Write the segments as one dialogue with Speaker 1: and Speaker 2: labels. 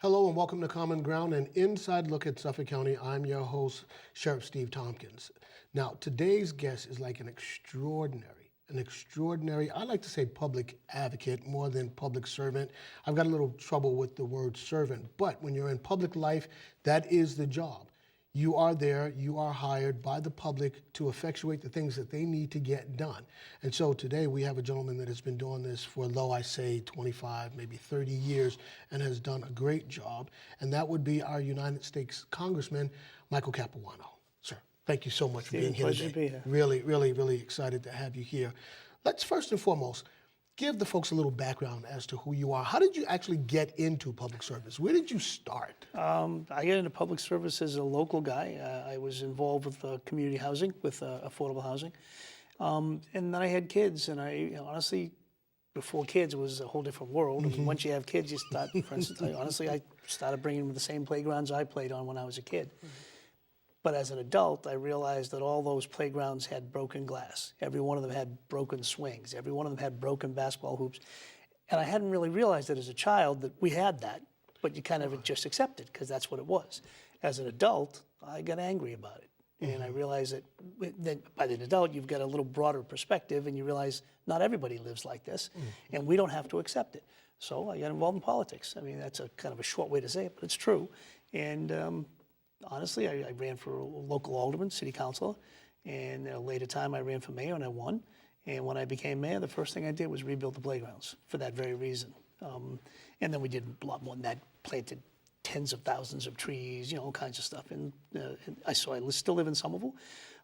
Speaker 1: Hello and welcome to Common Ground, an inside look at Suffolk County. I'm your host, Sheriff Steve Tompkins. Now, today's guest is like an extraordinary, I like to say public advocate more than public servant. I've got a little trouble with the word servant, but when you're in public life, that is the job. You are there, you are hired by the public to effectuate the things that they need to get done. And so today we have a gentleman that has been doing this for, low I say, 25, maybe 30 years and has done a great job. And that would be our United States Congressman, Michael Capuano. Sir, thank you so much for being here today.
Speaker 2: Pleasure to be here.
Speaker 1: Really excited to have you here. Let's first and foremost, give the folks a little background as to who you are. How did you actually get into public service? Where did you start?
Speaker 2: I got into public service as a local guy. I was involved with community housing, with affordable housing. And then I had kids, and honestly, before kids, it was a whole different world. I mean, once you have kids, you start, for instance, I started bringing them to the same playgrounds I played on when I was a kid. But as an adult, I realized that all those playgrounds had broken glass. Every one of them had broken swings. Every one of them had broken basketball hoops. And I hadn't really realized that as a child that we had that, but you kind of just accepted because that's what it was. As an adult, I got angry about it. And I realized that by an adult, you've got a little broader perspective and you realize not everybody lives like this and we don't have to accept it. So I got involved in politics. I mean, that's a kind of a short way to say it, but it's true. And honestly, I ran for a local alderman, city councilor, and at a later time I ran for mayor and I won. And when I became mayor, the first thing I did was rebuild the playgrounds for that very reason. And then we did a lot more than that, planted tens of thousands of trees, all kinds of stuff. And I still live in Somerville.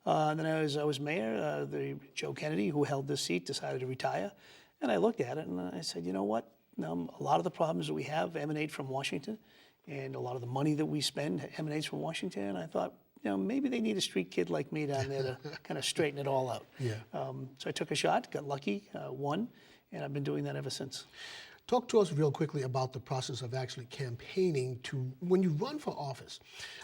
Speaker 2: Then I was mayor, Joe Kennedy, who held this seat, decided to retire. And I looked at it and I said, you know what? A lot of the problems that we have emanate from Washington. And a lot of the money that we spend emanates from Washington. And I thought, maybe they need a street kid like me down there to kind of straighten it all out.
Speaker 1: Yeah.
Speaker 2: So I took a shot, got lucky, won, and I've been doing that ever since.
Speaker 1: Talk to us real quickly about the process of actually campaigning to, when you run for office.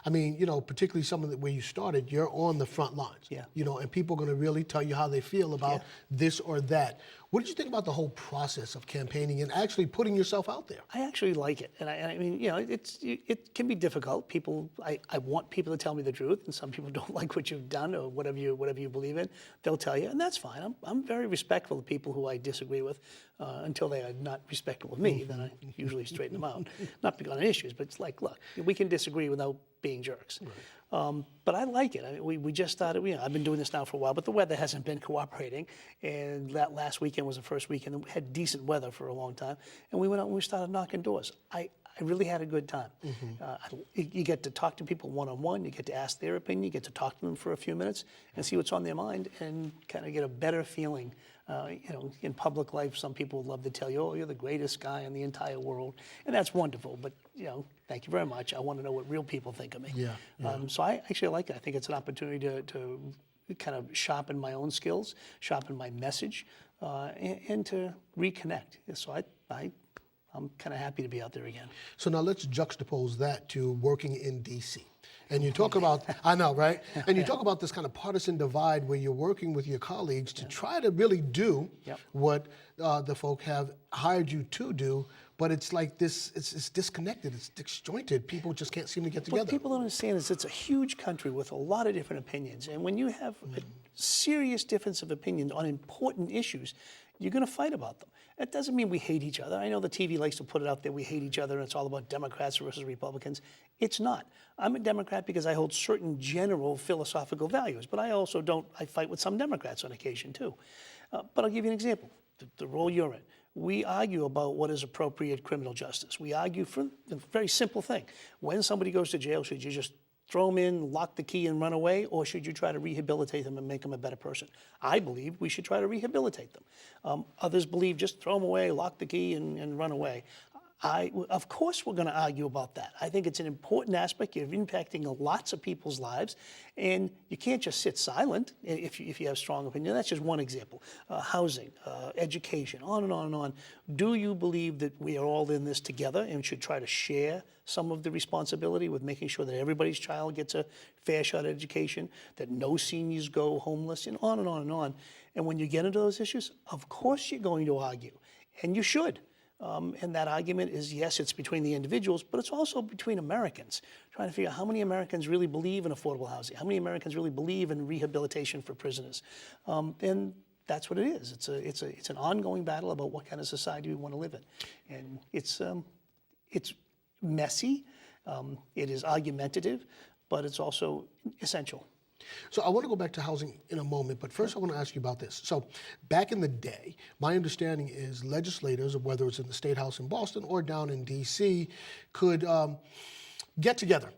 Speaker 1: I mean, particularly some of the where you started, you're on the front lines.
Speaker 2: Yeah.
Speaker 1: And people are going to really tell you how they feel about this or that. What did you think about the whole process of campaigning and actually putting yourself out there?
Speaker 2: I actually like it, and I mean, it can be difficult. I want people to tell me the truth, and some people don't like what you've done or whatever you believe in. They'll tell you, and that's fine. I'm very respectful of people who I disagree with until they are not respectful of me. Then I usually straighten them out, not on issues, but it's like, look, we can disagree without being jerks. Right. But I like it. I mean, we just started, I've been doing this now for a while, but the weather hasn't been cooperating. And that last weekend was the first weekend that we had decent weather for a long time. And we went out and we started knocking doors. I really had a good time. You get to talk to people one-on-one, you get to ask their opinion, you get to talk to them for a few minutes and see what's on their mind and kind of get a better feeling. In public life, some people would love to tell you, oh, you're the greatest guy in the entire world. And that's wonderful, but, thank you very much. I want to know what real people think of me.
Speaker 1: Yeah.
Speaker 2: So I actually like it. I think it's an opportunity to kind of sharpen my own skills, sharpen my message, and to reconnect. So I'm kind of happy to be out there again.
Speaker 1: So now let's juxtapose that to working in D.C. And you talk about, I know, right? And you talk about this kind of partisan divide where you're working with your colleagues to try to really do what the folk have hired you to do, but it's like this, it's disconnected, it's disjointed. People just can't seem to get together.
Speaker 2: What people don't understand is it's a huge country with a lot of different opinions. And when you have a serious difference of opinion on important issues, you're going to fight about them. That doesn't mean we hate each other. I know the TV likes to put it out there, we hate each other, and it's all about Democrats versus Republicans. It's not. I'm a Democrat because I hold certain general philosophical values, but I fight with some Democrats on occasion too. But I'll give you an example, the role you're in. We argue about what is appropriate criminal justice. We argue for a very simple thing. When somebody goes to jail, should you just throw them in, lock the key, and run away, or should you try to rehabilitate them and make them a better person? I believe we should try to rehabilitate them. Others believe just throw them away, lock the key, and run away. Of course we're going to argue about that. I think it's an important aspect. You're impacting lots of people's lives, and you can't just sit silent if you have strong opinion. That's just one example. Housing, education, on and on and on. Do you believe that we are all in this together and should try to share some of the responsibility with making sure that everybody's child gets a fair shot at education, that no seniors go homeless, and on and on and on. And when you get into those issues, of course you're going to argue, and you should. And that argument is, yes, it's between the individuals, but it's also between Americans, trying to figure out how many Americans really believe in affordable housing, how many Americans really believe in rehabilitation for prisoners. And that's what it is. It's an ongoing battle about what kind of society we want to live in. And it's messy, it is argumentative, but it's also essential.
Speaker 1: So I want to go back to housing in a moment, but first I want to ask you about this. So back in the day, my understanding is legislators, whether it's in the State House in Boston or down in D.C., could get together,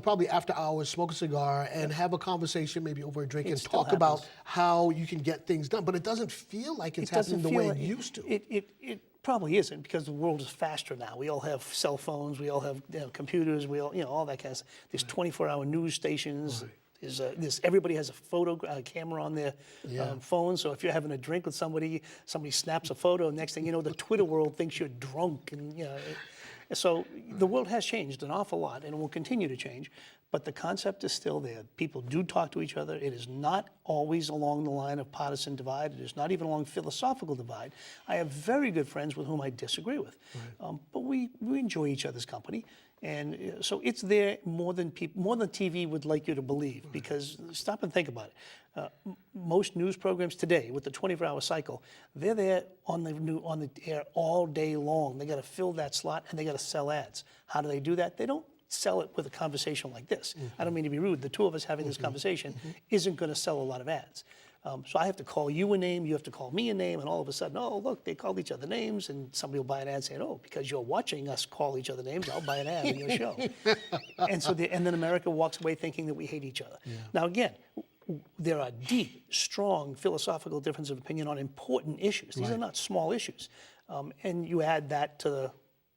Speaker 1: probably after hours, smoke a cigar, and have a conversation, maybe over a drink, and talk about how you can get things done. But it doesn't feel like it's happening the way it used to.
Speaker 2: It probably isn't, because the world is faster now. We all have cell phones, we all have computers, we all, all that kind of stuff. There's 24-hour news stations. Right. Everybody has a camera on their phone, so if you're having a drink with somebody snaps a photo, next thing you know, the Twitter world thinks you're drunk, and so the world has changed an awful lot, and it will continue to change, but the concept is still there. People do talk to each other. It is not always along the line of partisan divide. It is not even along philosophical divide. I have very good friends with whom I disagree with, but we enjoy each other's company. And so it's there more than TV would like you to believe, because stop and think about it. Most news programs today, with the 24-hour cycle, they're there on the air all day long. They got to fill that slot, and they got to sell ads. How do they do that? They don't sell it with a conversation like this. I don't mean to be rude. The two of us having this conversation isn't going to sell a lot of ads. So I have to call you a name, you have to call me a name, and all of a sudden, oh, look, they called each other names, and somebody will buy an ad saying, oh, because you're watching us call each other names, I'll buy an ad in your show. And then America walks away thinking that we hate each other. Yeah. Now, again, there are deep, strong philosophical differences of opinion on important issues. These are not small issues. And you add that to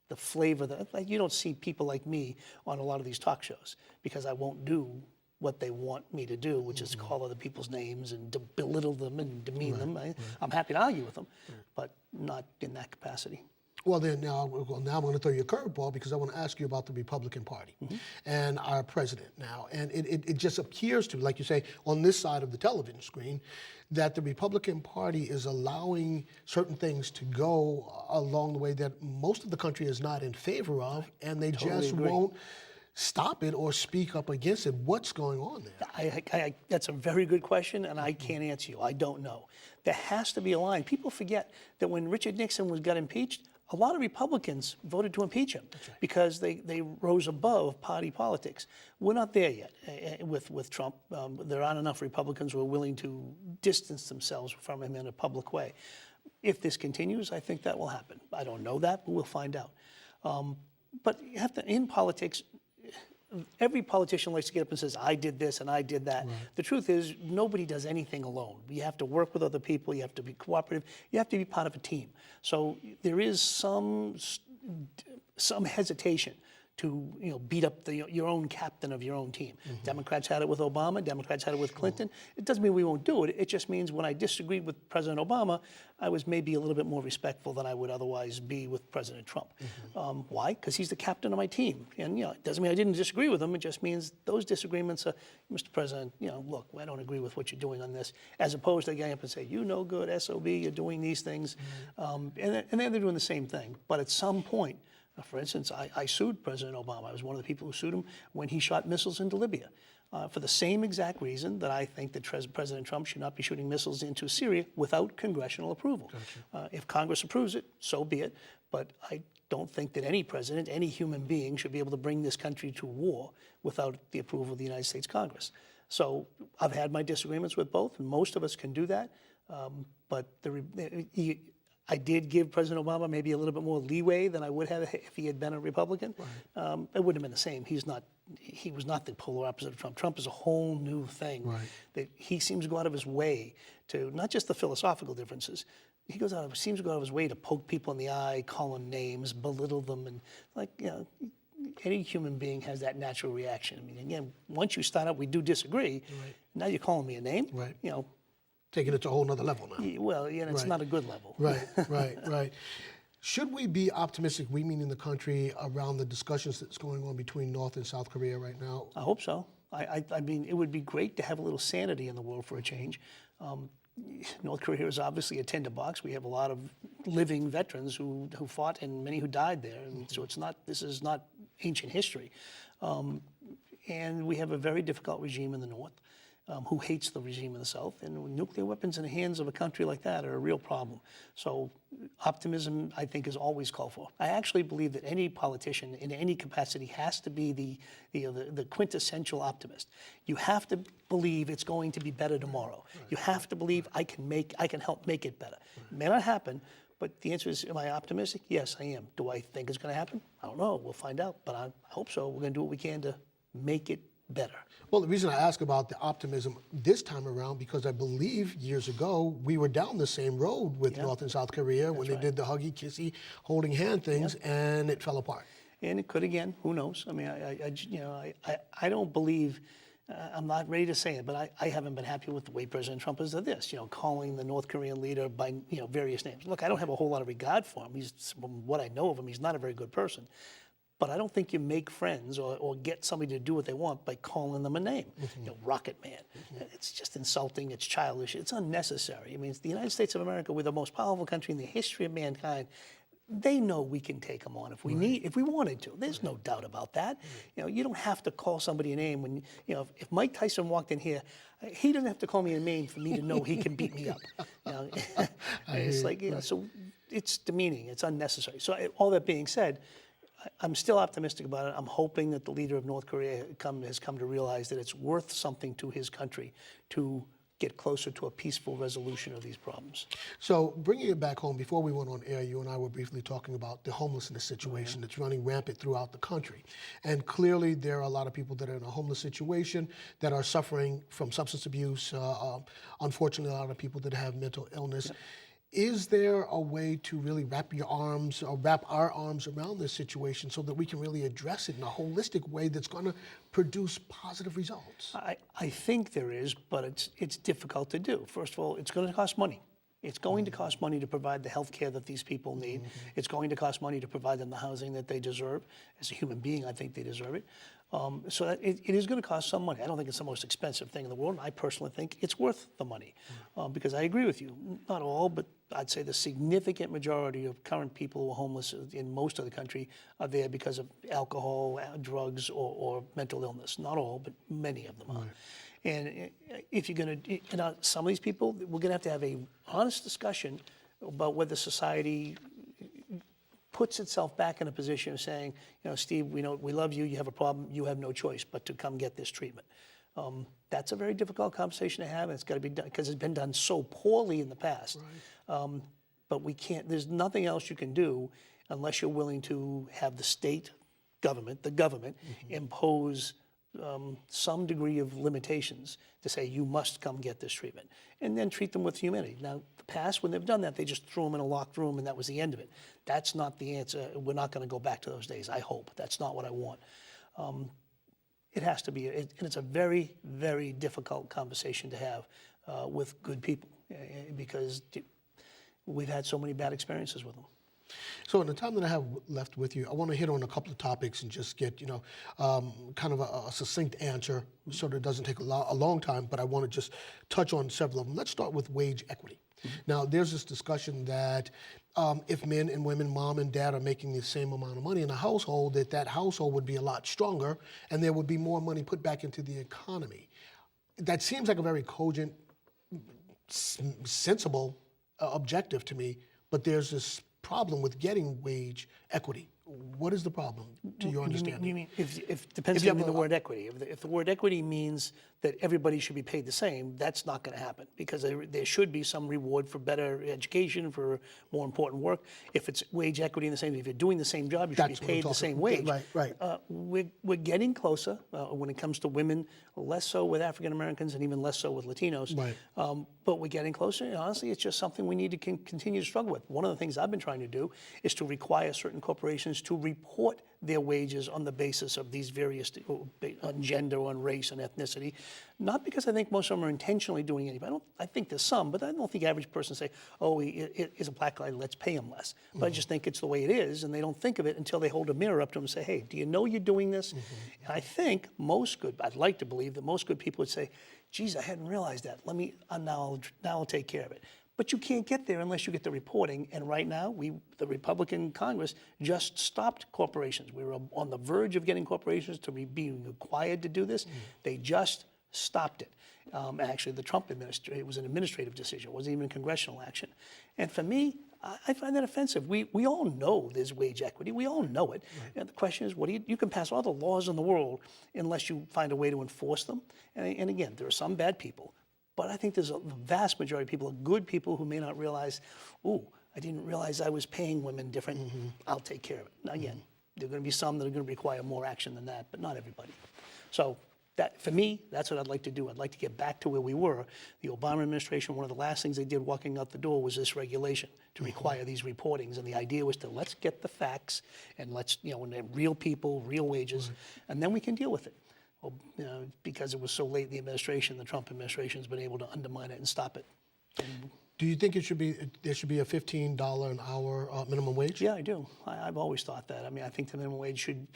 Speaker 2: the flavor that you don't see people like me on a lot of these talk shows, because I won't do what they want me to do, which is call other people's names and belittle them and demean them. I'm happy to argue with them, but not in that capacity.
Speaker 1: Well, now I'm going to throw you a curveball, because I want to ask you about the Republican Party and our president now. And it just appears to, like you say, on this side of the television screen, that the Republican Party is allowing certain things to go along the way that most of the country is not in favor of, and they just won't stop it or speak up against it. What's going on there?
Speaker 2: That's a very good question, and I can't answer you. I don't know. There has to be a line. People forget that when Richard Nixon got impeached, a lot of Republicans voted to impeach him because they rose above party politics. We're not there yet with Trump. There aren't enough Republicans who are willing to distance themselves from him in a public way. If this continues, I think that will happen. I don't know that, but we'll find out. But you have to, in politics, every politician likes to get up and says, I did this and I did that. Right. The truth is, nobody does anything alone. You have to work with other people. You have to be cooperative. You have to be part of a team. So there is some hesitation to beat up your own captain of your own team. Democrats had it with Obama. Democrats had it with Clinton. It doesn't mean we won't do it. It just means when I disagreed with President Obama, I was maybe a little bit more respectful than I would otherwise be with President Trump. Why? Because he's the captain of my team. And it doesn't mean I didn't disagree with him. It just means those disagreements are, Mr. President, look, I don't agree with what you're doing on this, as opposed to getting up and say, you no good, SOB, you're doing these things. And then they're doing the same thing. But at some point, for instance, I sued President Obama. I was one of the people who sued him when he shot missiles into Libya, for the same exact reason that I think that President Trump should not be shooting missiles into Syria without congressional approval. Gotcha. If Congress approves it, so be it. But I don't think that any president, any human being, should be able to bring this country to war without the approval of the United States Congress. So I've had my disagreements with both, and most of us can do that. But I did give President Obama maybe a little bit more leeway than I would have if he had been a Republican. Right. It wouldn't have been the same. He was not the polar opposite of Trump. Trump is a whole new thing. Right. That he seems to go out of his way to, not just the philosophical differences, seems to go out of his way to poke people in the eye, call them names, belittle them, and any human being has that natural reaction. I mean, again, once you start out, we do disagree. Right. Now you're calling me a name. Right.
Speaker 1: Taking it to a whole nother level now.
Speaker 2: Well, it's not a good level.
Speaker 1: Right. Should we be optimistic, we meaning the country, around the discussions that's going on between North and South Korea right now?
Speaker 2: I hope so. I mean, it would be great to have a little sanity in the world for a change. North Korea is obviously a tinderbox. We have a lot of living veterans who fought and many who died there. And so this is not ancient history. And we have a very difficult regime in the north who hates the regime in the south. And nuclear weapons in the hands of a country like that are a real problem. So optimism, I think, is always called for. I actually believe that any politician in any capacity has to be the quintessential optimist. You have to believe it's going to be better tomorrow. You have to believe I can help make it better. It may not happen, but the answer is, am I optimistic? Yes, I am. Do I think it's going to happen? I don't know. We'll find out, but I hope so. We're going to do what we can to make it better.
Speaker 1: Well, the reason I ask about the optimism this time around, because I believe years ago we were down the same road with North and South Korea when they did the huggy, kissy, holding hand things, and it fell apart.
Speaker 2: And it could again. Who knows? I mean, I don't believe. I'm not ready to say it, but I haven't been happy with the way President Trump has done this. Calling the North Korean leader by various names. Look, I don't have a whole lot of regard for him. From what I know of him, he's not a very good person. But I don't think you make friends or get somebody to do what they want by calling them a name. Rocket Man. It's just insulting. It's childish. It's unnecessary. I mean, it's the United States of America. We're the most powerful country in the history of mankind. They know we can take them on if we wanted to. There's no doubt about that. You don't have to call somebody a name when if Mike Tyson walked in here, he doesn't have to call me a name for me to know he can beat me up. It's like so it's demeaning. It's unnecessary. So all that being said, I'm still optimistic about it. I'm hoping that the leader of North Korea has come to realize that it's worth something to his country to get closer to a peaceful resolution of these problems.
Speaker 1: So bringing it back home, before we went on air, you and I were briefly talking about the homelessness situation that's running rampant throughout the country. And clearly there are a lot of people that are in a homeless situation that are suffering from substance abuse. Unfortunately, a lot of people that have mental illness. Yep. Is there a way to really wrap our arms around this situation so that we can really address it in a holistic way that's going to produce positive results?
Speaker 2: I think there is, but it's difficult to do. First of all, it's going to cost money. It's going to cost money to provide the health care that these people need. It's going to cost money to provide them the housing that they deserve. As a human being, I think they deserve it. So that it is going to cost some money. I don't think it's the most expensive thing in the world. And I personally think it's worth the money because I agree with you. Not all, but I'd say the significant majority of current people who are homeless in most of the country are there because of alcohol, drugs, or mental illness. Not all, but many of them are. And if you're going to, some of these people, we're going to have a honest discussion about whether society puts itself back in a position of saying, Steve, we love you, you have a problem, you have no choice but to come get this treatment. That's a very difficult conversation to have, and it's got to be done because it's been done so poorly in the past. Right. But we can't, there's nothing else you can do unless you're willing to have the state government, impose some degree of limitations to say you must come get this treatment, and then treat them with humanity. Now, the past, when they've done that, they just threw them in a locked room and that was the end of it. That's not the answer. We're not going to go back to those days, I hope. That's not what I want. It has to be, and it's a very, very difficult conversation to have with good people because we've had so many bad experiences with them.
Speaker 1: So in the time that I have left with you, I want to hit on a couple of topics and just get, kind of a succinct answer so that it doesn't take a long time, but I want to just touch on several of them. Let's start with wage equity. Now, there's this discussion that if men and women, mom and dad, are making the same amount of money in a household, that household would be a lot stronger and there would be more money put back into the economy. That seems like a very cogent, sensible objective to me, but there's this problem with getting wage equity. What is the problem, to your understanding?
Speaker 2: You mean if depends on the word equity. If the word equity means that everybody should be paid the same, that's not going to happen because there should be some reward for better education, for more important work. If it's wage equity in the same, if you're doing the same job, you should be paid the same wage.
Speaker 1: Right.
Speaker 2: We're getting closer when it comes to women, less so with African Americans and even less so with Latinos. Right. But we're getting closer. And honestly, it's just something we need to continue to struggle with. One of the things I've been trying to do is to require certain corporations to report their wages on the basis of these various, on gender, on race, and ethnicity. Not because I think most of them are intentionally doing anything. I think there's some, but I don't think the average person say, oh, he is a black guy, let's pay him less. But I just think it's the way it is, and they don't think of it until they hold a mirror up to them and say, hey, do you know you're doing this? And I think I'd like to believe that most good people would say, geez, I hadn't realized that. Now I'll take care of it. But you can't get there unless you get the reporting. And right now, the Republican Congress just stopped corporations. We were on the verge of getting corporations to be being required to do this. They just stopped it. Actually, the Trump administration, it was an administrative decision. It wasn't even congressional action. And for me, I find that offensive. We all know there's wage equity. We all know it. Right. And the question is, you can pass all the laws in the world unless you find a way to enforce them. And again, there are some bad people. But I think there's a vast majority of people, good people, who may not realize, ooh, I didn't realize I was paying women different. I'll take care of it. Now, again, there are going to be some that are going to require more action than that, but not everybody. So that, for me, that's what I'd like to do. I'd like to get back to where we were. The Obama administration, one of the last things they did walking out the door was this regulation to require these reportings. And the idea was to let's get the facts and let's, when they're real people, real wages, and then we can deal with it. Well, because it was so late in the administration, the Trump administration has been able to undermine it and stop it.
Speaker 1: Do you think there should be a $15 an hour minimum wage?
Speaker 2: Yeah, I do. I've always thought that. I mean, I think the minimum wage should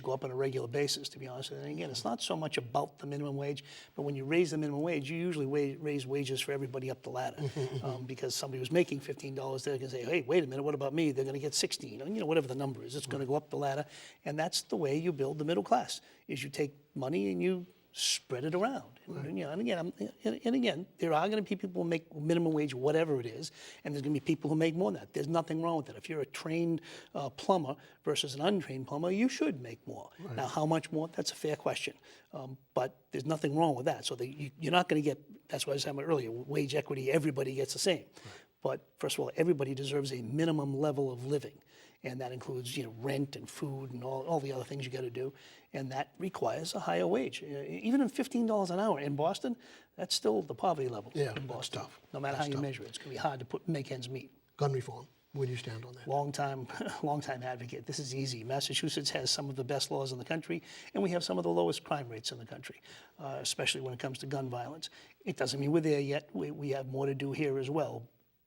Speaker 2: go up on a regular basis, to be honest. And again, it's not so much about the minimum wage, but when you raise the minimum wage, you usually raise wages for everybody up the ladder. Because somebody who's making $15, they're going to say, hey, wait a minute, what about me? They're going to get 16, or whatever the number is. It's going to go up the ladder. And that's the way you build the middle class, is you take money and you spread it around. Right. And again, there are going to be people who make minimum wage, whatever it is, and there's going to be people who make more than that. There's nothing wrong with that. If you're a trained plumber versus an untrained plumber, you should make more. Right. Now, how much more? That's a fair question. But there's nothing wrong with that. So you're not going to get, that's what I was saying earlier, wage equity, everybody gets the same. Right. But first of all, everybody deserves a minimum level of living. And that includes, rent and food and all the other things you got to do. And that requires a higher wage. Even at $15 an hour in Boston, that's still the poverty level in Boston.
Speaker 1: Tough.
Speaker 2: No matter how you measure it, it's going to be hard to make ends meet.
Speaker 1: Gun reform, where do you stand on that?
Speaker 2: Long time advocate. This is easy. Massachusetts has some of the best laws in the country, and we have some of the lowest crime rates in the country, especially when it comes to gun violence. It doesn't mean we're there yet. We have more to do here as well.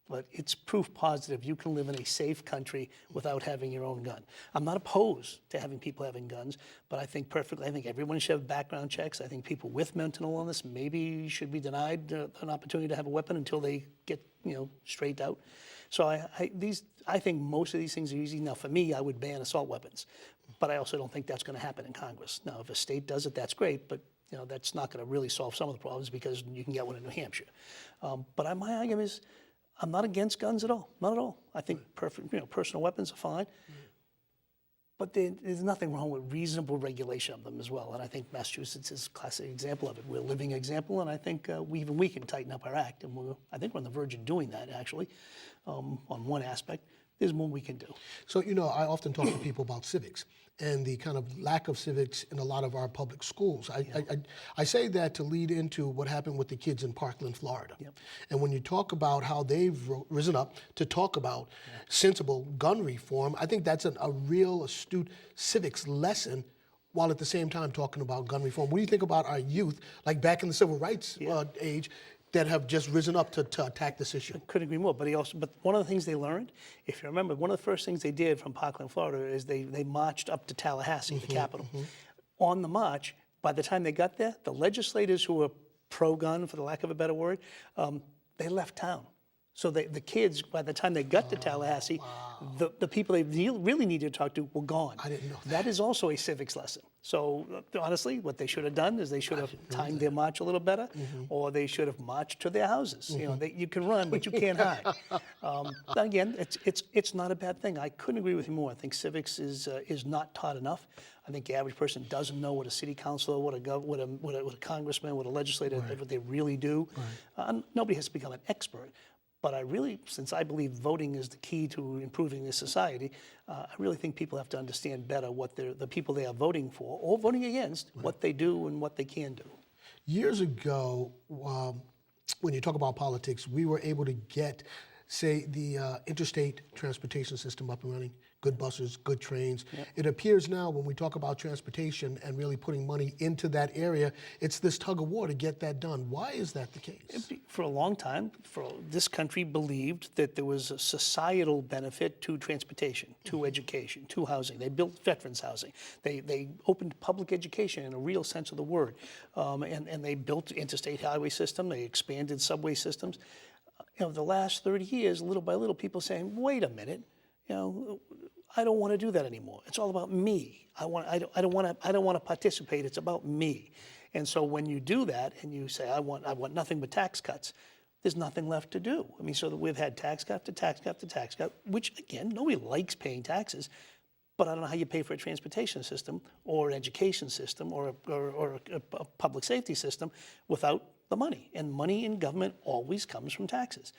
Speaker 2: But it's proof positive you can live in a safe country without having your own gun. I'm not opposed to having people having guns, but I think everyone should have background checks. I think people with mental illness maybe should be denied an opportunity to have a weapon until they get straightened out. So I think most of these things are easy. Now, for me, I would ban assault weapons, but I also don't think that's going to happen in Congress. Now, if a state does it, that's great, but that's not going to really solve some of the problems because you can get one in New Hampshire. But my argument is, I'm not against guns at all, not at all. I think personal weapons are fine, but there's nothing wrong with reasonable regulation of them as well. And I think Massachusetts is a classic example of it. We're a living example, and I think even we can tighten up our act. And I think we're on the verge of doing that, actually, on one aspect. There's more we can do.
Speaker 1: So, I often talk to people about civics and the kind of lack of civics in a lot of our public schools. I say that to lead into what happened with the kids in Parkland, Florida. Yep. And when you talk about how they've risen up to talk about sensible gun reform, I think that's a real astute civics lesson, while at the same time talking about gun reform. What do you think about our youth, like back in the civil rights age, that have just risen up to attack this issue?
Speaker 2: I couldn't agree more. But one of the things they learned, if you remember, one of the first things they did from Parkland, Florida, is they marched up to Tallahassee, the capital. On the march, by the time they got there, the legislators who were pro-gun, for the lack of a better word, they left town. So the kids, by the time they got to Tallahassee, the people they really needed to talk to were gone.
Speaker 1: I didn't know that.
Speaker 2: That is also a civics lesson. So honestly, what they should have done is they should have timed their march a little better, or they should have marched to their houses. You can run, but you can't hide. Again, it's not a bad thing. I couldn't agree with you more. I think civics is not taught enough. I think the average person doesn't know what a city councilor, what a congressman, what a legislator, what they really do. Nobody has to become an expert. But since I believe voting is the key to improving this society, I really think people have to understand better what the people they are voting for or voting against, what they do and what they can do.
Speaker 1: Years ago, when you talk about politics, we were able to get say, the interstate transportation system up and running, good buses, good trains. It appears now when we talk about transportation and really putting money into that area, it's this tug of war to get that done. Why is that the case?
Speaker 2: For a long time, this country believed that there was a societal benefit to transportation, to education, to housing. They built veterans housing. They opened public education in a real sense of the word. And they built interstate highway system. They expanded subway systems. The last 30 years, little by little, people saying, wait a minute, I don't want to do that anymore. It's all about me. I don't want to participate. It's about me. And so when you do that and you say, I want nothing but tax cuts, there's nothing left to do. I mean, so that we've had tax cut to tax cut to tax cut, which again, nobody likes paying taxes, but I don't know how you pay for a transportation system or an education system or a public safety system without the money. And money in government always comes from taxes.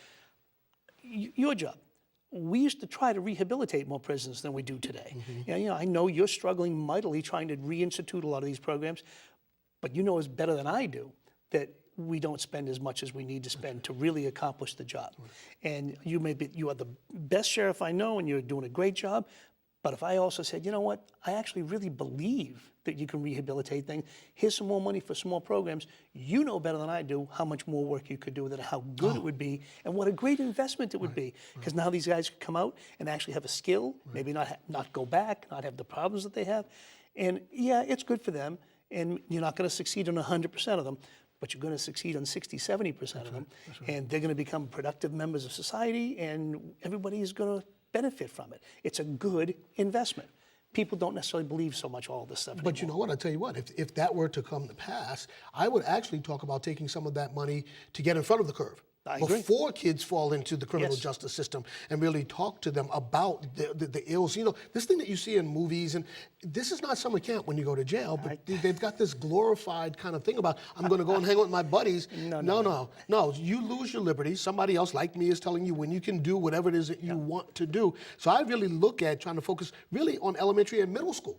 Speaker 2: Your job. We used to try to rehabilitate more prisons than we do today. I know you're struggling mightily trying to reinstitute a lot of these programs, but you know as better than I do that we don't spend as much as we need to spend to really accomplish the job. And you are the best sheriff I know, and you're doing a great job. But if I also said, you know what, I actually really believe that you can rehabilitate things. Here's some more money for small programs. You know better than I do how much more work you could do with it, how good it would be, and what a great investment it would be. Because now these guys could come out and actually have a skill, maybe not go back, not have the problems that they have. And yeah, it's good for them. And you're not going to succeed on 100% of them, but you're going to succeed on 60, 70% of them. And they're going to become productive members of society, and everybody is going to benefit from it. It's a good investment. People don't necessarily believe so much all this stuff anymore.
Speaker 1: But you know what, I'll tell you what, if that were to come to pass, I would actually talk about taking some of that money to get in front of the curve.
Speaker 2: I agree.
Speaker 1: Before kids fall into the criminal justice system, and really talk to them about the ills. This thing that you see in movies, and this is not summer camp when you go to jail, but they've got this glorified kind of thing about, I'm going to go and hang out with my buddies. No. You lose your liberty. Somebody else like me is telling you when you can do whatever it is that you want to do. So I really look at trying to focus really on elementary and middle school.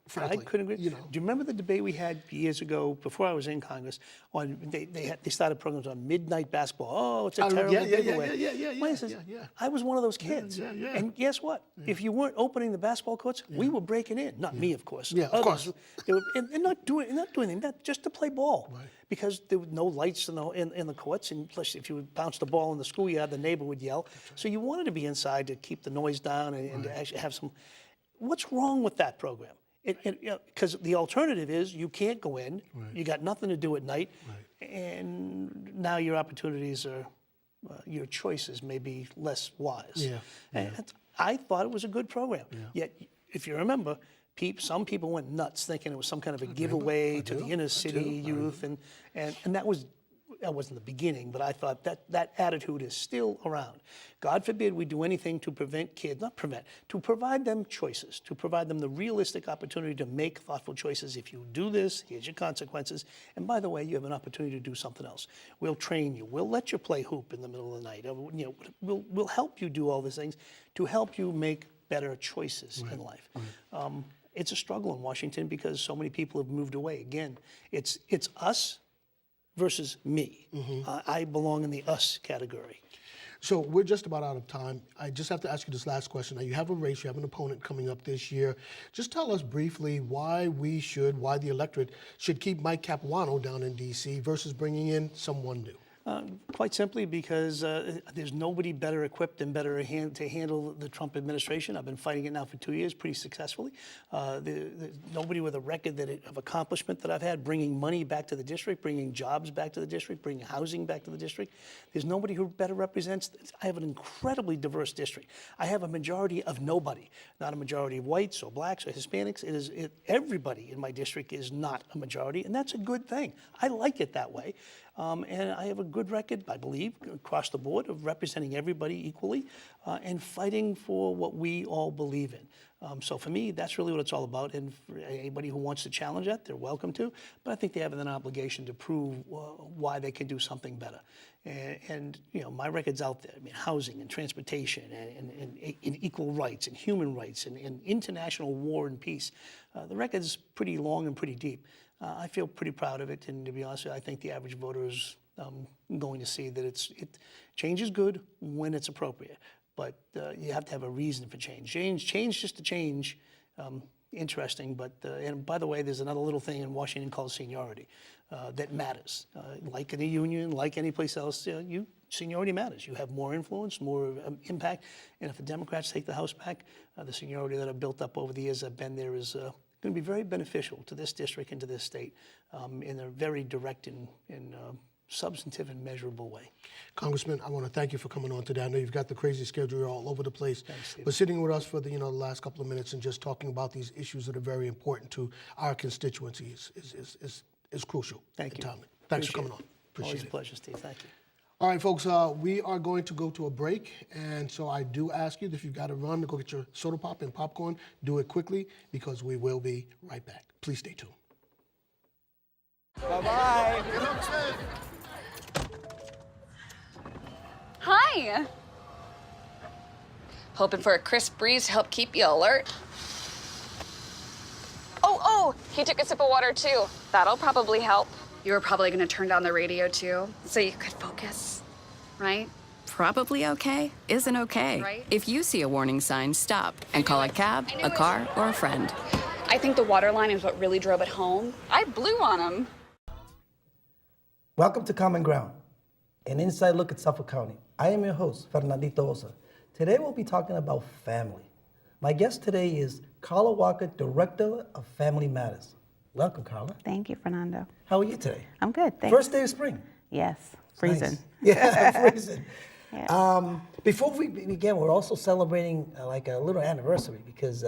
Speaker 1: Frankly,
Speaker 2: I couldn't agree. Do you remember the debate we had years ago, before I was in Congress, on they started programs on midnight basketball? Oh, it's a terrible giveaway. I was one of those kids. And guess what? If you weren't opening the basketball courts, we were breaking in. Not me, of course.
Speaker 1: Yeah, of course.
Speaker 2: They were, and not doing anything, just to play ball. Right. Because there were no lights in the courts, and plus if you would bounce the ball in the schoolyard, the neighbor would yell. So you wanted to be inside to keep the noise down and to actually have some. What's wrong with that program? Because the alternative is you can't go in, you got nothing to do at night, and now your opportunities are, your choices may be less wise. And I thought it was a good program. Yet, if you remember, some people went nuts thinking it was some kind of a giveaway to the inner city youth, and that wasn't the beginning, but I thought that attitude is still around. God forbid we do anything to to provide them choices, to provide them the realistic opportunity to make thoughtful choices. If you do this, here's your consequences. And by the way, you have an opportunity to do something else. We'll train you. We'll let you play hoop in the middle of the night. We'll help you do all these things to help you make better choices in life. It's a struggle in Washington because so many people have moved away. Again, it's us versus me. I belong in the us category.
Speaker 1: So we're just about out of time. I just have to ask you this last question. Now you have a race, you have an opponent coming up this year. Just tell us briefly why the electorate should keep Mike Capuano down in D.C. versus bringing in someone new.
Speaker 2: Quite simply because there's nobody better equipped and better to handle the Trump administration. I've been fighting it now for 2 years pretty successfully. There's nobody with a record of accomplishment that I've had, bringing money back to the district, bringing jobs back to the district, bringing housing back to the district. There's nobody who better represents. I have an incredibly diverse district. I have a majority of nobody, not a majority of whites or blacks or Hispanics. Everybody in my district is not a majority, and that's a good thing. I like it that way. And I have a good record, I believe, across the board of representing everybody equally and fighting for what we all believe in. So for me, that's really what it's all about. And for anybody who wants to challenge that, they're welcome to. But I think they have an obligation to prove why they can do something better. And my record's out there. I mean, housing and transportation and equal rights and human rights and international war and peace. The record's pretty long and pretty deep. I feel pretty proud of it, and to be honest with you, I think the average voter is going to see that change is good when it's appropriate, but you have to have a reason for change. Change just to change, interesting, but, and by the way, there's another little thing in Washington called seniority that matters. Like in a union, like any place else, seniority matters. You have more influence, more impact, and if the Democrats take the House back, the seniority that have built up over the years I've been there is going to be very beneficial to this district and to this state in a very direct and substantive and measurable way.
Speaker 1: Congressman, I want to thank you for coming on today. I know you've got the crazy schedule, you're all over the place.
Speaker 2: Thanks, Steve.
Speaker 1: But sitting with us for the last couple of minutes and just talking about these issues that are very important to our constituencies is crucial.
Speaker 2: Thank you.
Speaker 1: Timely. Thanks for coming on. Appreciate
Speaker 2: Always
Speaker 1: it.
Speaker 2: a pleasure, Steve. Thank you.
Speaker 1: All right, folks, we are going to go to a break, and so I do ask you that if you've got to run to go get your soda pop and popcorn, do it quickly because we will be right back. Please stay tuned.
Speaker 3: Bye-bye.
Speaker 4: Hi. Hoping for a crisp breeze to help keep you alert. Oh, he took a sip of water too. That'll probably help. You were probably gonna turn down the radio too, so you could focus, right?
Speaker 5: Probably okay isn't okay.
Speaker 4: Right.
Speaker 5: If you see a warning sign, stop and call a cab, a car, or a friend.
Speaker 4: I think the water line is what really drove it home. I blew on him.
Speaker 3: Welcome to Common Ground, an inside look at Suffolk County. I am your host, Fernandito Bossa. Today we'll be talking about family. My guest today is Karla Walker, Director of Family Matters. Welcome, Karla.
Speaker 6: Thank you, Fernando.
Speaker 3: How are you today?
Speaker 6: I'm good, thanks.
Speaker 3: First day of spring.
Speaker 6: Yes, freezing.
Speaker 3: Nice. Yeah, freezing.
Speaker 6: Yeah.
Speaker 3: Before we begin, we're also celebrating like a little anniversary because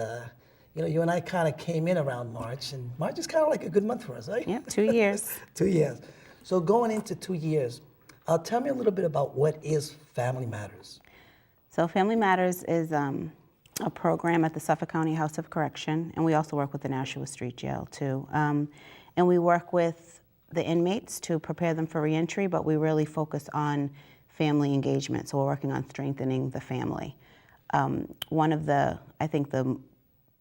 Speaker 3: you and I kind of came in around March, and March is kind of like a good month for us, right?
Speaker 6: Yep, 2 years.
Speaker 3: 2 years. So going into 2 years, tell me a little bit about what is Family Matters.
Speaker 6: So Family Matters is a program at the Suffolk County House of Correction, and we also work with the Nashua Street Jail too. And we work with the inmates to prepare them for reentry, but we really focus on family engagement. So we're working on strengthening the family. One of I think the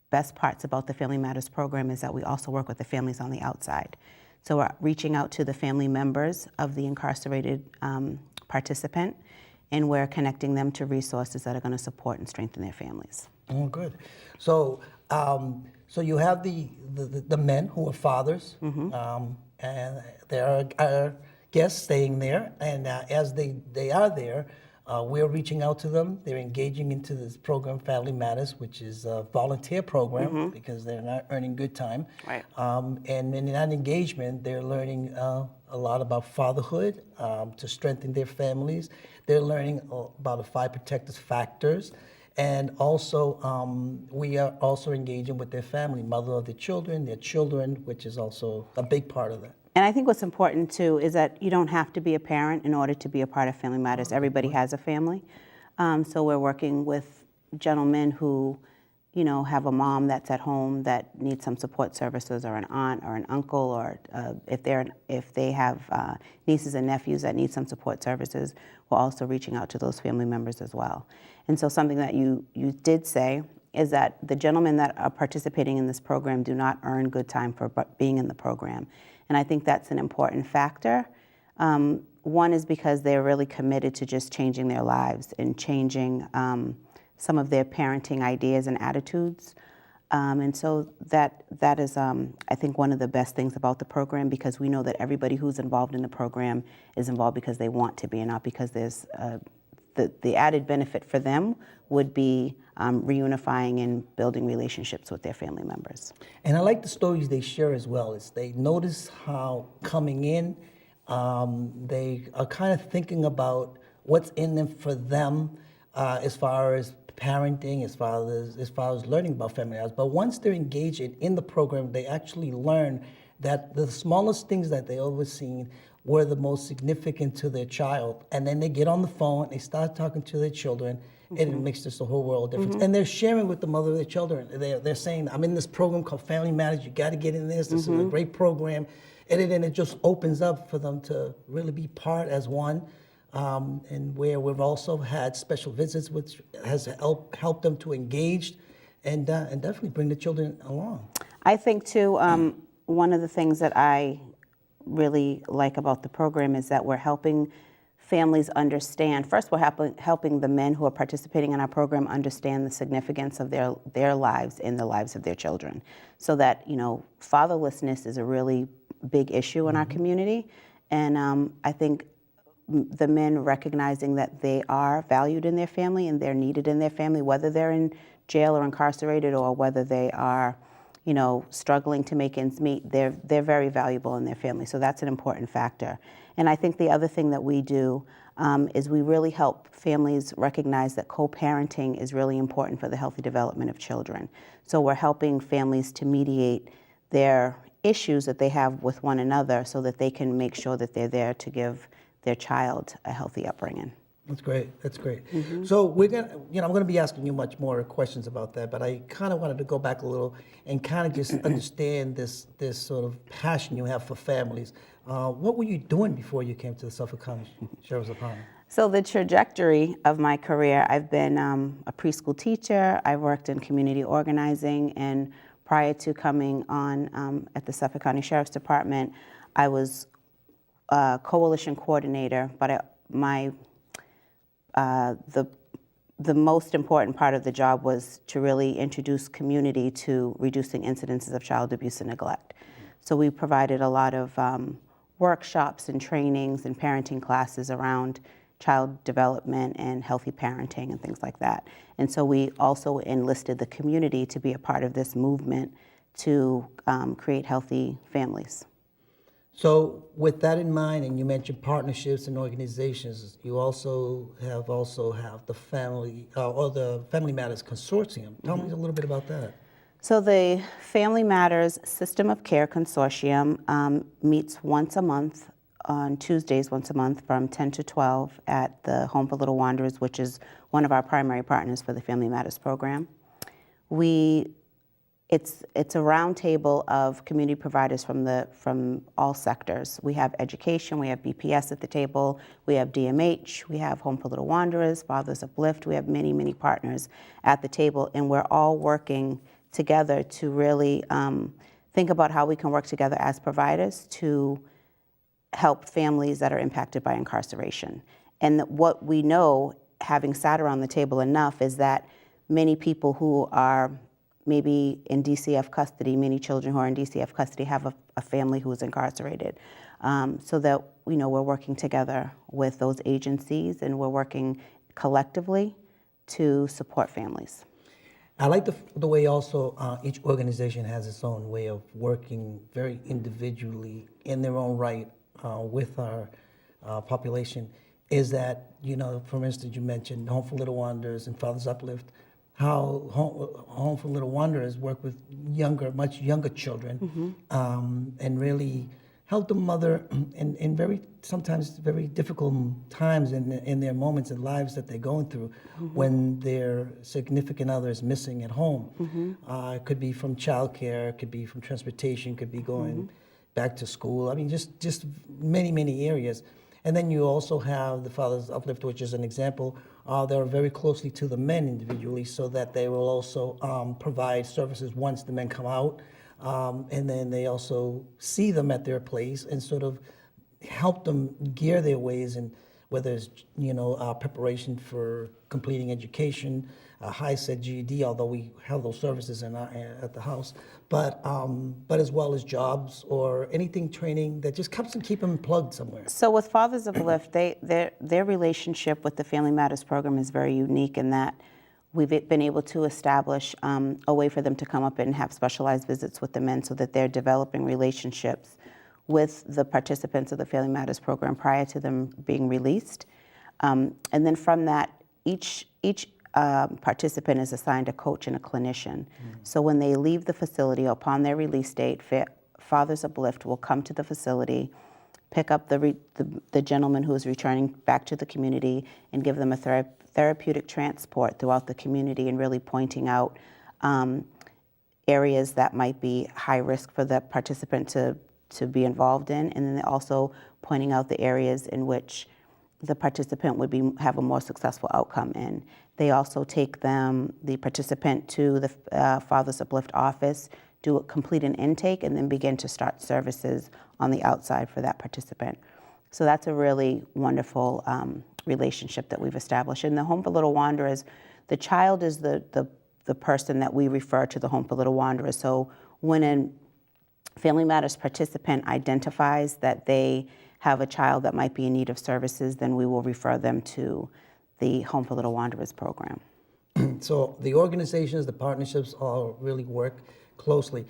Speaker 6: best parts about the Family Matters program is that we also work with the families on the outside. So we're reaching out to the family members of the incarcerated participant, and we're connecting them to resources that are going to support and strengthen their families.
Speaker 3: Oh, good. So, so you have the men who are fathers, and there are guests staying there, and as they are there, we're reaching out to them. They're engaging into this program, Family Matters, which is a volunteer program because they're not earning good time.
Speaker 6: Right.
Speaker 3: And in that engagement, they're learning a lot about fatherhood to strengthen their families. They're learning about the 5 protective factors. And also, we are also engaging with their family, mother of their children, which is also a big part of that.
Speaker 6: And I think what's important too is that you don't have to be a parent in order to be a part of Family Matters. Everybody has a family. So we're working with gentlemen who, have a mom that's at home that needs some support services, or an aunt or an uncle, or if they have nieces and nephews that need some support services, we're also reaching out to those family members as well. And so something that you did say is that the gentlemen that are participating in this program do not earn good time for being in the program. And I think that's an important factor. One is because they're really committed to just changing their lives and changing some of their parenting ideas and attitudes. And so that is, I think, one of the best things about the program, because we know that everybody who's involved in the program is involved because they want to be, and not because there's the added benefit for them would be reunifying and building relationships with their family members.
Speaker 3: And I like the stories they share as well. Is they notice how coming in, they are kind of thinking about what's in them for them as far as parenting, as far as learning about family lives. But once they're engaged in the program, they actually learn that the smallest things that they always seen were the most significant to their child. And then they get on the phone, they start talking to their children, and it makes just a whole world of difference. And they're sharing with the mother of their children. They're saying, I'm in this program called Family Matters, you gotta get in this is a great program. And then it just opens up for them to really be part as one. And where we've also had special visits, which has helped them to engage and definitely bring the children along.
Speaker 6: I think too, one of the things that I really like about the program is that we're helping families understand. First, we're helping the men who are participating in our program understand the significance of their lives and the lives of their children, so that fatherlessness is a really big issue in our community, and I think the men recognizing that they are valued in their family and they're needed in their family, whether they're in jail or incarcerated or whether they are, struggling to make ends meet, they're very valuable in their family. So that's an important factor. And I think the other thing that we do is we really help families recognize that co-parenting is really important for the healthy development of children. So we're helping families to mediate their issues that they have with one another so that they can make sure that they're there to give their child a healthy upbringing.
Speaker 3: That's great. That's great. So we're gonna, I'm gonna be asking you much more questions about that, but I kind of wanted to go back a little and kind of just understand this sort of passion you have for families. What were you doing before you came to the Suffolk County Sheriff's Department?
Speaker 6: So the trajectory of my career, I've been a preschool teacher. I've worked in community organizing, and prior to coming on at the Suffolk County Sheriff's Department, I was a coalition coordinator. But the most important part of the job was to really introduce community to reducing incidences of child abuse and neglect. So we provided a lot of workshops and trainings and parenting classes around child development and healthy parenting and things like that. And so we also enlisted the community to be a part of this movement to create healthy families.
Speaker 3: So with that in mind, and you mentioned partnerships and organizations, you also have the family or the Family Matters Consortium. Tell me a little bit about that.
Speaker 6: So the Family Matters System of Care Consortium meets once a month, on Tuesdays once a month from 10 to 12 at the Home for Little Wanderers, which is one of our primary partners for the Family Matters program. It's a roundtable of community providers from all sectors. We have education, we have BPS at the table, we have DMH, we have Home for Little Wanderers, Fathers Uplift. We have many, many partners at the table, and we're all working together to really think about how we can work together as providers to help families that are impacted by incarceration. And what we know, having sat around the table enough, is that many people who are maybe in DCF custody, many children who are in DCF custody have a family who is incarcerated. So that we're working together with those agencies, and we're working collectively to support families.
Speaker 3: I like the way also each organization has its own way of working very individually in their own right with our population. Is that, for instance, you mentioned Home for Little Wanderers and Fathers Uplift, how Home for Little Wanderers work with much younger children, and really help the mother in sometimes very difficult times in their moments in lives that they're going through when their significant other is missing at home. It could be from childcare, it could be from transportation, it could be going back to school. I mean, just many, many areas. And then you also have the Fathers Uplift, which is an example. They're very closely to the men individually, so that they will also provide services once the men come out. And then they also see them at their place and sort of help them gear their ways, and whether it's preparation for completing education, high SED GED, although we have those services at the house, but as well as jobs or anything training that just helps them keep them plugged somewhere.
Speaker 6: So with Fathers Uplift, their relationship with the Family Matters program is very unique in that we've been able to establish a way for them to come up and have specialized visits with the men, so that they're developing relationships with the participants of the Family Matters program prior to them being released. And then from that, each participant is assigned a coach and a clinician. So when they leave the facility upon their release date, Fathers Uplift will come to the facility, pick up the gentleman who is returning back to the community, and give them a therapeutic transport throughout the community, and really pointing out areas that might be high risk for the participant to be involved in, and then also pointing out the areas in which the participant would have a more successful outcome in. They also take the participant to the Fathers Uplift office, complete an intake and then begin to start services on the outside for that participant. So that's a really wonderful relationship that we've established. In the Home for Little Wanderers, the child is the person that we refer to the Home for Little Wanderers. So when a Family Matters participant identifies that they have a child that might be in need of services, then we will refer them to the Home for Little Wanderers program.
Speaker 3: So the organizations, the partnerships all really work closely.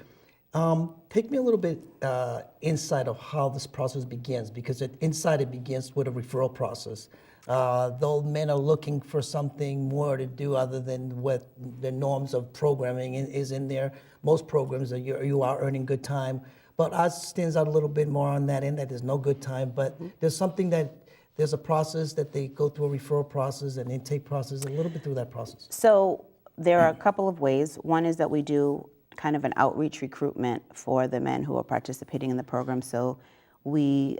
Speaker 3: Take me a little bit inside of how this process begins, because inside it begins with a referral process. Though men are looking for something more to do other than what the norms of programming is in there. Most programs are you are earning good time, but ours stands out a little bit more on that end, that there's no good time, but there's something that there's a process that they go through, a referral process, an intake process, a little bit through that process.
Speaker 6: So there are a couple of ways. One is that we do kind of an outreach recruitment for the men who are participating in the program. So we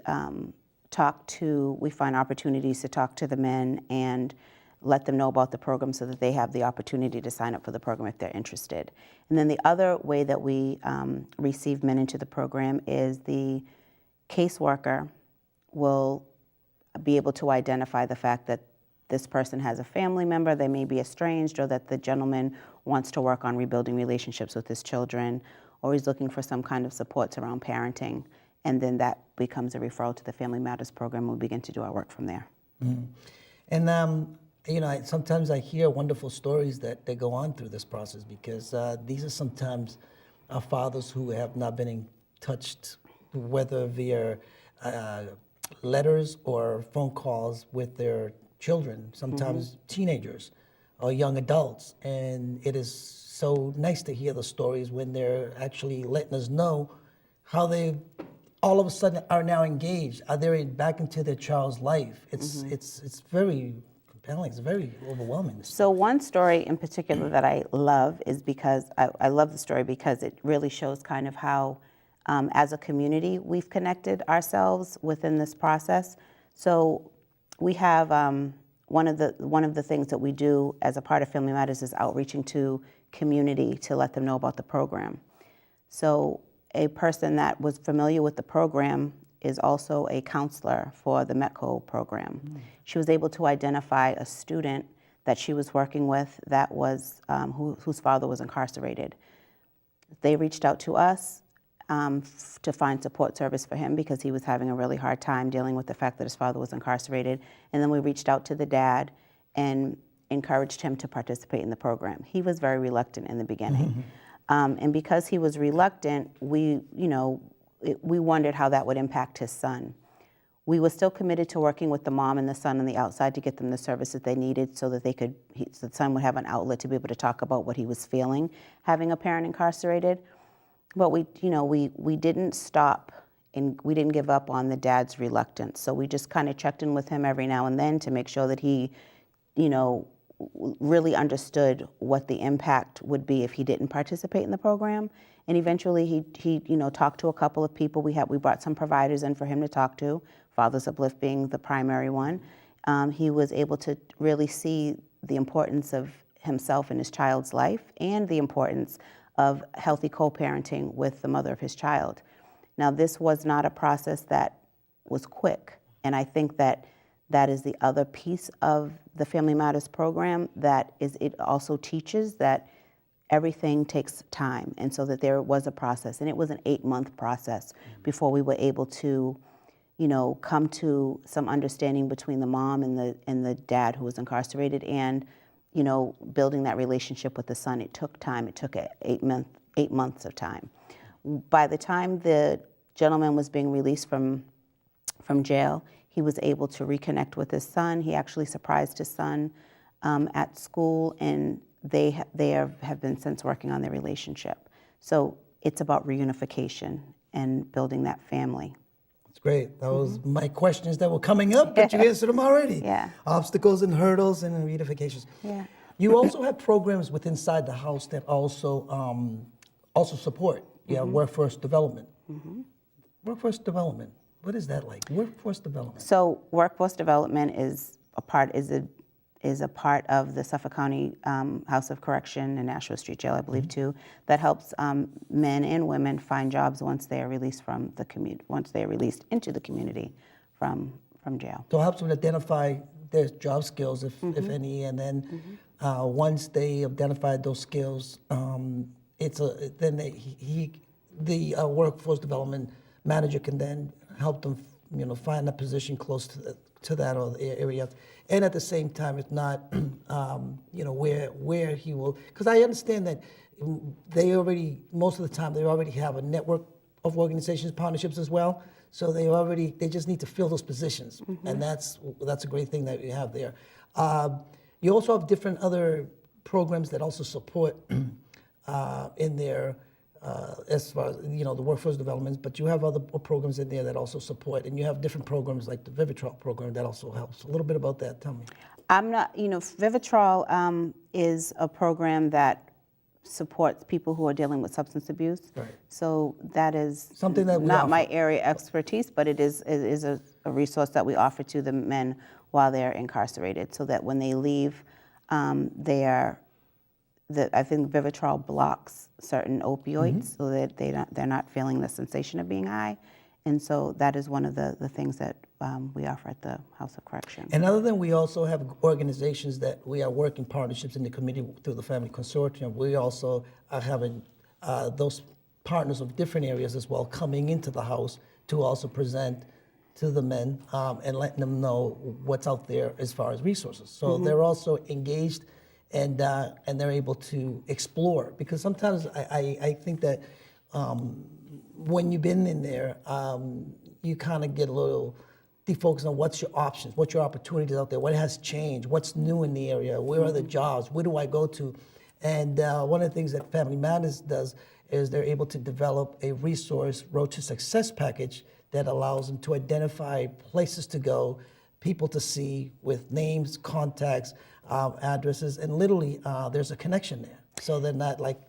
Speaker 6: we find opportunities to talk to the men and let them know about the program so that they have the opportunity to sign up for the program if they're interested. And then the other way that we receive men into the program is the caseworker will be able to identify the fact that this person has a family member, they may be estranged, or that the gentleman wants to work on rebuilding relationships with his children, or he's looking for some kind of supports around parenting. And then that becomes a referral to the Family Matters program, and we begin to do our work from there.
Speaker 3: Mm-hmm. And sometimes I hear wonderful stories that they go on through this process, because these are sometimes fathers who have not been touched, whether via letters or phone calls with their children, sometimes teenagers or young adults. And it is so nice to hear the stories when they're actually letting us know how they all of a sudden are now engaged. Are they back into their child's life? It's very compelling. It's very overwhelming.
Speaker 6: So one story in particular that I love is because I love the story because it really shows kind of how as a community we've connected ourselves within this process. So we have one of the things that we do as a part of Family Matters is outreaching to community to let them know about the program. So a person that was familiar with the program is also a counselor for the METCO program. She was able to identify a student that she was working with that was whose father was incarcerated. They reached out to us to find support service for him because he was having a really hard time dealing with the fact that his father was incarcerated. And then we reached out to the dad and encouraged him to participate in the program. He was very reluctant in the beginning. And because he was reluctant, we wondered how that would impact his son. We were still committed to working with the mom and the son on the outside to get them the services they needed so that so the son would have an outlet to be able to talk about what he was feeling having a parent incarcerated. But we didn't stop and we didn't give up on the dad's reluctance. So we just kind of checked in with him every now and then to make sure that he, really understood what the impact would be if he didn't participate in the program. And eventually he talked to a couple of people. We brought some providers in for him to talk to, Fathers Uplift being the primary one. He was able to really see the importance of himself in his child's life and the importance of healthy co-parenting with the mother of his child. Now, this was not a process that was quick, and I think that is the other piece of the Family Matters program, it also teaches that everything takes time, and so that there was a process, and it was an 8-month process before we were able to, come to some understanding between the mom and the dad who was incarcerated, and building that relationship with the son. It took time. It took 8 months of time. By the time the gentleman was being released from jail, he was able to reconnect with his son. He actually surprised his son at school, and they have been since working on their relationship. So it's about reunification and building that family.
Speaker 3: That's great. That was my questions that were coming up, but you answered them already.
Speaker 6: Yeah.
Speaker 3: Obstacles and hurdles and reunifications.
Speaker 6: Yeah.
Speaker 3: You also have programs within inside the house that also support workforce development. Workforce development. What is that like? Workforce development.
Speaker 6: So workforce development is is a part of the Suffolk County House of Correction and Nashua Street Jail, I believe, too, that helps men and women find jobs once they are released from the once they are released into the community from jail.
Speaker 3: So it helps them identify their job skills, if any, and then once they identify those skills, then the workforce development manager can then help them, find a position close to that or the area, and at the same time, if not, where he will, because I understand that most of the time they already have a network of organizations, partnerships as well. So they just need to fill those positions, and that's a great thing that you have there. You also have different other programs that also support in there as far as the workforce development, but you have other programs in there that also support, and you have different programs like the Vivitrol program that also helps. A little bit about that. Tell me.
Speaker 6: I'm not, Vivitrol is a program that supports people who are dealing with substance abuse.
Speaker 3: Right.
Speaker 6: So that is
Speaker 3: something that we
Speaker 6: not
Speaker 3: offer.
Speaker 6: my area of expertise, but it is a resource that we offer to the men while they're incarcerated, so that when they leave, I think Vivitrol blocks certain opioids so that they're not feeling the sensation of being high. And so that is one of the things that we offer at the House of Correction.
Speaker 3: And other than we also have organizations that we are working partnerships in the community through the Family Consortium, we also are having those partners of different areas as well coming into the House to also present to the men and letting them know what's out there as far as resources. So they're also engaged and they're able to explore, because sometimes I think that when you've been in there, you kind of get a little defocused on what's your options, what's your opportunities out there, what has changed, what's new in the area, where are the jobs, where do I go to? And one of the things that Family Matters does is they're able to develop a resource Road to Success package that allows them to identify places to go, people to see with names, contacts, addresses, and literally there's a connection there. So they're not like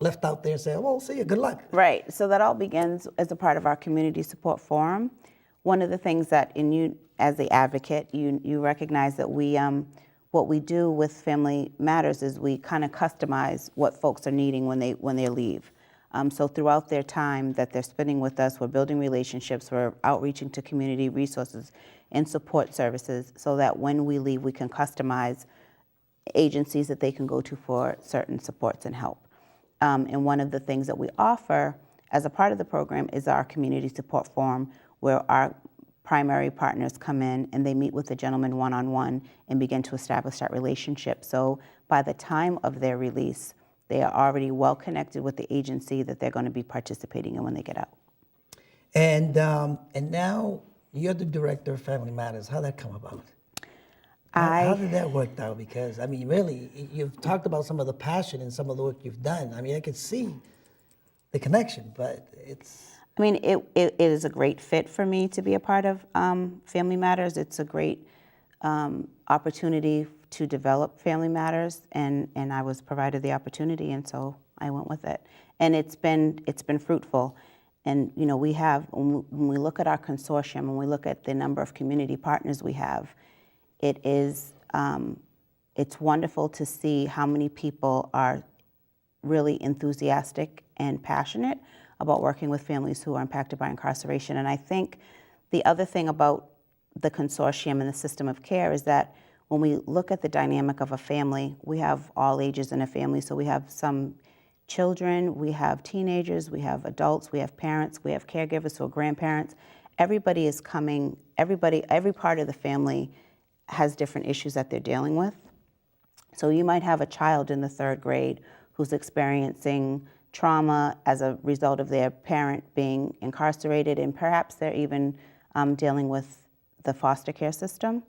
Speaker 3: left out there and say, well, see you, good luck.
Speaker 6: Right, so that all begins as a part of our community support forum. One of the things that you, as the advocate, you recognize that what we do with Family Matters is we kind of customize what folks are needing when they leave. So throughout their time that they're spending with us, we're building relationships, we're outreaching to community resources and support services, so that when we leave, we can customize agencies that they can go to for certain supports and help. And one of the things that we offer as a part of the program is our community support forum, where our primary partners come in and they meet with the gentleman one-on-one and begin to establish that relationship. So by the time of their release, they are already well connected with the agency that they're going to be participating in when they get out.
Speaker 3: And now you're the director of Family Matters. How'd that come about? How did that work out? Because, I mean, really, you've talked about some of the passion and some of the work you've done. I mean, I could see the connection, but it's...
Speaker 6: I mean, it is a great fit for me to be a part of Family Matters. It's a great opportunity to develop Family Matters, and I was provided the opportunity, and so I went with it. And it's been fruitful. And, we have, when we look at our consortium, when we look at the number of community partners we have, it's wonderful to see how many people are really enthusiastic and passionate about working with families who are impacted by incarceration. And I think the other thing about the consortium and the system of care is that when we look at the dynamic of a family, we have all ages in a family. So we have some children, we have teenagers, we have adults, we have parents, we have caregivers who are grandparents. Everybody is coming, every part of the family has different issues that they're dealing with. So you might have a child in the 3rd grade who's experiencing trauma as a result of their parent being incarcerated, and perhaps they're even dealing with the foster care system.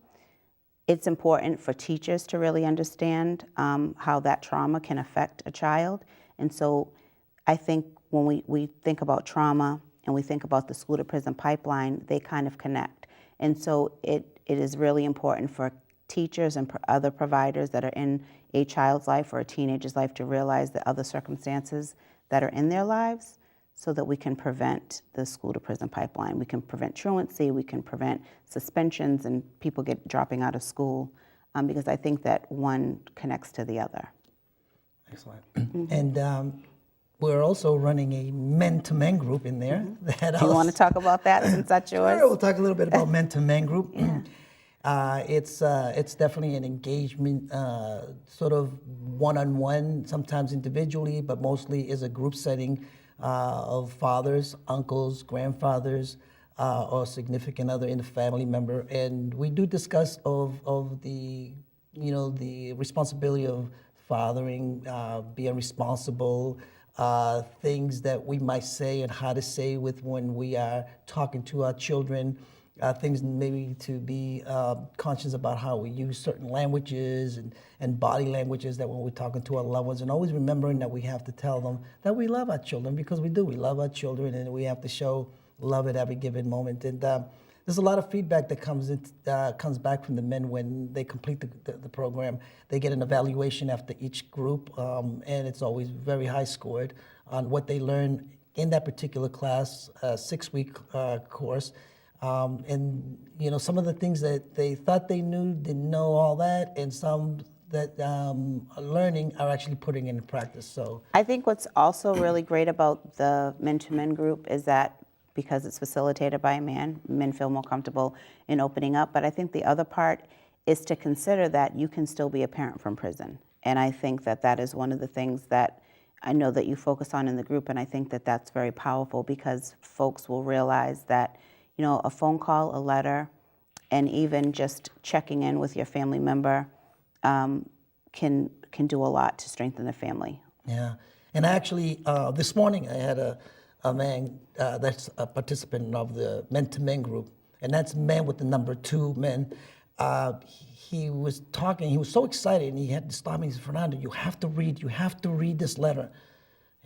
Speaker 6: It's important for teachers to really understand how that trauma can affect a child. And so I think when we think about trauma and we think about the school to prison pipeline, they kind of connect. And so it is really important for teachers and other providers that are in a child's life or a teenager's life to realize the other circumstances that are in their lives, so that we can prevent the school to prison pipeline. We can prevent truancy, we can prevent suspensions and people dropping out of school because I think that one connects to the other.
Speaker 3: Excellent. And we're also running a men-to-men group in there.
Speaker 6: Do you want to talk about that since that's yours?
Speaker 3: Sure, we'll talk a little bit about men-to-men group. It's definitely an engagement, sort of one-on-one, sometimes individually, but mostly is a group setting of fathers, uncles, grandfathers, or significant other in the family member, and we do discuss of the the responsibility of fathering, being responsible, things that we might say and how to say with when we are talking to our children. Things maybe to be conscious about how we use certain languages and body languages that when we're talking to our loved ones, and always remembering that we have to tell them that we love our children, because we do. We love our children, and we have to show love at every given moment. And there's a lot of feedback that comes back from the men when they complete the program. They get an evaluation after each group, and it's always very high scored on what they learn in that particular class, 6-week course. And some of the things that they thought they knew, didn't know all that, and some that are learning are actually putting into practice. So
Speaker 6: I think what's also really great about the men-to-men group is that because it's facilitated by a man, men feel more comfortable in opening up. But I think the other part is to consider that you can still be a parent from prison. And I think that that is one of the things that I know that you focus on in the group, and I think that that's very powerful, because folks will realize that a phone call, a letter, and even just checking in with your family member can do a lot to strengthen the family.
Speaker 3: Yeah, and actually this morning I had a man that's a participant of the men-to-men group, and that's men with the number 2 men. He was talking, he was so excited, and he had to stop me. He said, "Fernando, you have to read this letter."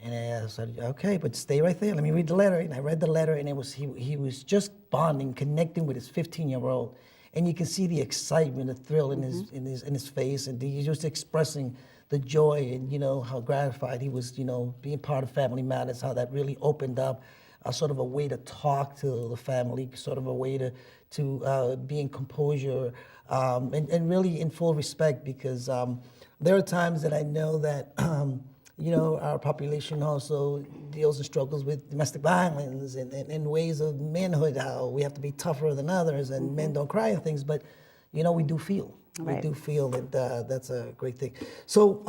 Speaker 3: And I said, "Okay, but stay right there. Let me read the letter." And I read the letter, and he was just bonding, connecting with his 15-year-old, and you can see the excitement, the thrill in his face, and he was just expressing the joy and how gratified he was, being part of Family Matters, how that really opened up a sort of a way to talk to the family, sort of a way to be in composure, and really in full respect, because there are times that I know that. Our population also deals and struggles with domestic violence and ways of manhood, how we have to be tougher than others, and men don't cry and things, but, we do feel.
Speaker 6: Right.
Speaker 3: We do feel that that's a great thing. So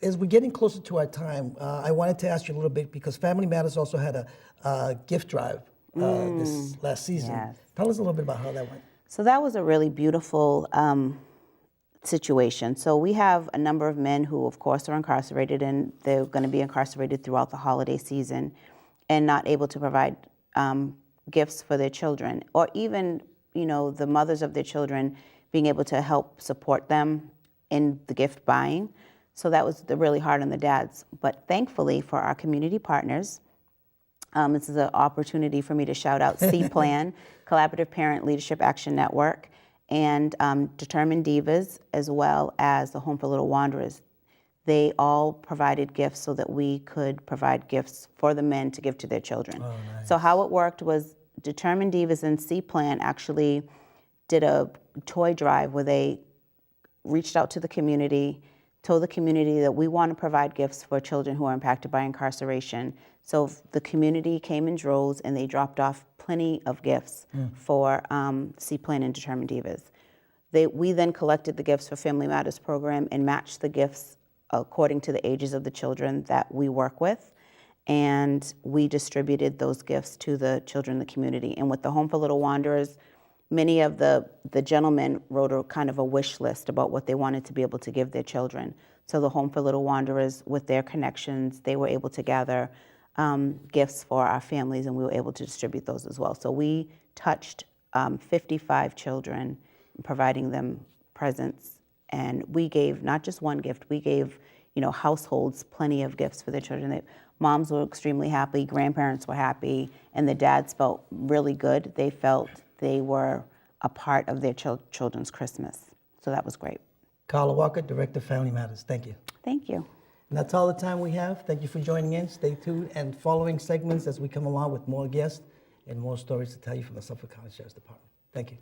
Speaker 3: as we're getting closer to our time, I wanted to ask you a little bit, because Family Matters also had a gift drive this last season.
Speaker 6: Yes.
Speaker 3: Tell us a little bit about how that went.
Speaker 6: So that was a really beautiful situation. So we have a number of men who, of course, are incarcerated, and they're going to be incarcerated throughout the holiday season and not able to provide gifts for their children, or even, the mothers of their children being able to help support them in the gift buying. So that was really hard on the dads. But thankfully for our community partners, this is an opportunity for me to shout out C-Plan, Collaborative Parent Leadership Action Network, and Determined Divas, as well as the Home for Little Wanderers. They all provided gifts so that we could provide gifts for the men to give to their children. Oh, nice. So how it worked was Determined Divas and C-Plan actually did a toy drive where they reached out to the community, told the community that we want to provide gifts for children who are impacted by incarceration. So the community came in droves, and they dropped off plenty of gifts for C-Plan and Determined Divas. We then collected the gifts for Family Matters program and matched the gifts according to the ages of the children that we work with. And we distributed those gifts to the children in the community. And with the Home for Little Wanderers, many of the gentlemen wrote a kind of a wish list about what they wanted to be able to give their children. So the Home for Little Wanderers, with their connections, they were able to gather gifts for our families, and we were able to distribute those as well. So we touched 55 children, providing them presents, and we gave not just one gift, we gave households plenty of gifts for their children. Moms were extremely happy, grandparents were happy, and the dads felt really good. They felt they were a part of their children's Christmas. So that was great.
Speaker 3: Karla Walker, Director of Family Matters. Thank you.
Speaker 6: Thank you.
Speaker 3: And that's all the time we have. Thank you for joining in. Stay tuned and following segments as we come along with more guests and more stories to tell you from the Suffolk County Sheriff's Department. Thank you.